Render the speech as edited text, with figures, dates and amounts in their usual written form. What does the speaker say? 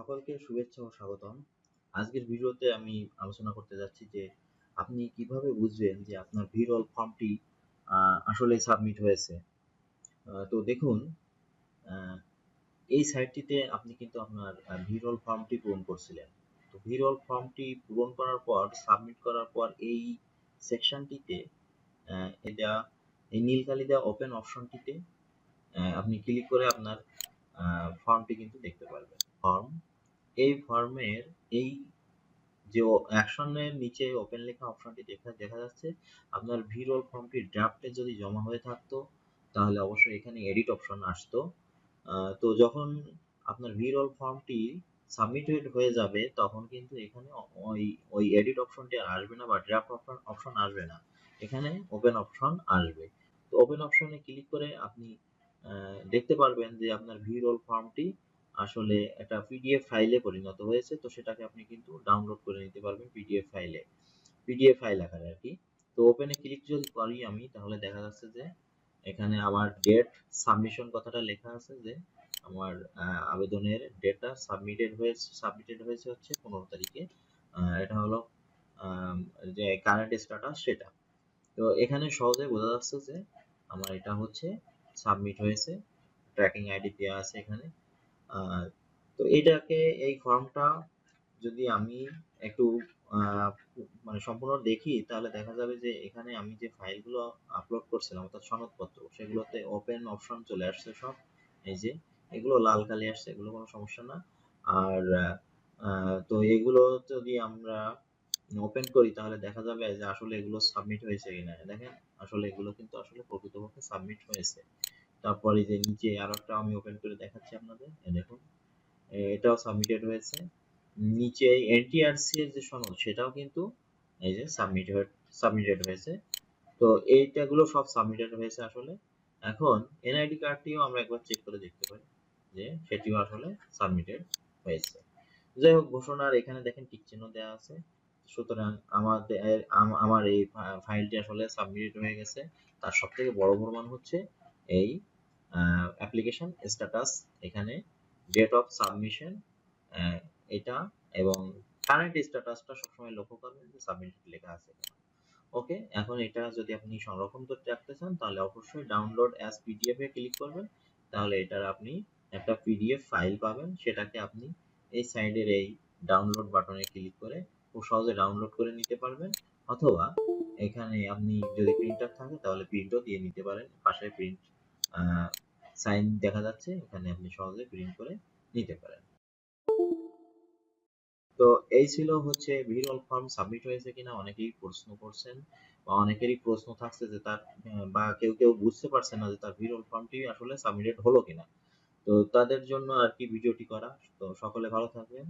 সকলকে শুভেচ্ছা ও স্বাগতম। আজকের ভিডিওতে আমি আলোচনা করতে যাচ্ছি যে আপনি কিভাবে বুঝবেন যে আপনার ভিরল ফর্মটি আসলে সাবমিট হয়েছে। তো দেখুন, এই সাইটটিতে আপনি কিন্তু আপনার ভিরল ফর্মটি পূরণ করছিলেন। তো ভিরল ফর্মটি পূরণ করার পর সাবমিট করার পর এই সেকশনটিতে এটা এই নীল কালি দেওয়া ওপেন অপশনটিতে আপনি ক্লিক করে আপনার ফর্মটি কিন্তু দেখতে পারবেন। এই ফর্মের এই যে অ্যাকশনের নিচে ওপেন লেখা অপশনটি দেখা যাচ্ছে। আপনার ভিরল ফর্মটি ড্রাফটে যদি জমা হয়ে থাকতো তাহলে অবশ্যই এখানে এডিট অপশন আসতো। তো যখন আপনার ভিরল ফর্মটি সাবমিটেড হয়ে যাবে তখন কিন্তু এখানে ওই এডিট অপশনটি আসবে না বা ড্রাফট অপশন আসবে না, এখানে ওপেন অপশন আসবে। তো ওপেন অপশনে ক্লিক করে আপনি দেখতে পারবেন যে আপনার ভিরল ফর্মটি আসলে একটা পিডিএফ ফাইলে পরিণত হয়েছে। তো সেটাকে আপনি কিন্তু ডাউনলোড করে নিতে পারবেন পিডিএফ ফাইল আকারে আর কি। তো ওপেনে ক্লিক যদি করি আমি, তাহলে দেখা যাচ্ছে যে এখানে আমার ডেট সাবমিশন কথাটা লেখা আছে যে আমার আবেদনের ডেটটা সাবমিটেড হয়েছে হচ্ছে 15 তারিখে। এটা হলো যে কারেন্ট স্ট্যাটাস সেটা। তো এখানে সহজে বোঝা যাচ্ছে যে আমার এটা হচ্ছে সাবমিট হয়েছে, ট্র্যাকিং আইডি দেওয়া আছে এখানে। তো এই ফর্মটা যদি আমি একটু মানে সম্পূর্ণ দেখি তাহলে দেখা যাবে যে এখানে আমি যে ফাইলগুলো আপলোড করছিলাম অর্থাৎ সনদপত্র, সেগুলোতে ওপেন অপশন চলে আসছে সব। এই যে এগুলো লাল কালি আসছে, এগুলো কোনো সমস্যা না। আর তো এগুলো যদি আমরা ওপেন করি তাহলে দেখা যাবে যে আসলে এগুলো সাবমিট হয়েছে কিনা। দেখেন আসলে এগুলো কিন্তু আসলে প্রকৃতপক্ষে সাবমিট হয়েছে। তারপরে যে নিচে আরো একটা আমি ওপেন করে দেখাচ্ছি আপনাদের, দেখুন এটাও সাবমিটেড হয়েছে। নিচে এনটিআরসি এর যে সনদ সেটাও কিন্তু এই যে সাবমিটেড হয়েছে। তো এইটাগুলো সব সাবমিটেড হয়েছে আসলে। এখন এনআইডি কার্ডটিও আমরা একবার চেক করে দেখতে পারি যে সেটিও আসলে সাবমিটেড হয়েছে। যাই হোক, ঘোষণার এখানে দেখেন টিক চিহ্ন দেওয়া আছে। সুতরাং আমার এই ফাইলটি আসলে সাবমিটেড হয়ে গেছে। তার সব থেকে বড় প্রমাণ হচ্ছে এই অ্যাপ্লিকেশন স্ট্যাটাস, এখানে ডেট অফ সাবমিশন এটা, এবং কারেন্ট স্ট্যাটাসটা সবসময় লক্ষ্য করবেন যে সাবমিটেড লেখা আছে। ওকে, এখন এটা যদি আপনি সংরক্ষণ করতে রাখতে চান তাহলে অবশ্যই ডাউনলোড অ্যাজ পিডিএফ এ ক্লিক করবেন। তাহলে এটার আপনি একটা পিডিএফ ফাইল পাবেন, সেটাকে আপনি এই সাইডের এই ডাউনলোড বাটনে ক্লিক করে খুব সহজে ডাউনলোড করে নিতে পারবেন। অথবা এখানে আপনি যদি প্রিন্টার থাকে তাহলে প্রিন্টও দিয়ে নিতে পারেন। পাশে প্রিন্ট সাইন দেখা যাচ্ছে, এখানে আপনি সহজে প্রিন্ট করে নিতে পারেন। তো এই ছিল হচ্ছে ভিরল ফর্ম সাবমিট হয়েছে কিনা অনেকেই প্রশ্ন করছেন, বা অনেকেরই প্রশ্ন থাকছে যে তার বা কেউ বুঝতে পারছে না যে তার ভিরল ফর্মটি আসলে সাবমিটেড হলো কিনা। তো তাদের জন্য আর কি ভিডিওটি করা। তো সকলে ভালো থাকবেন।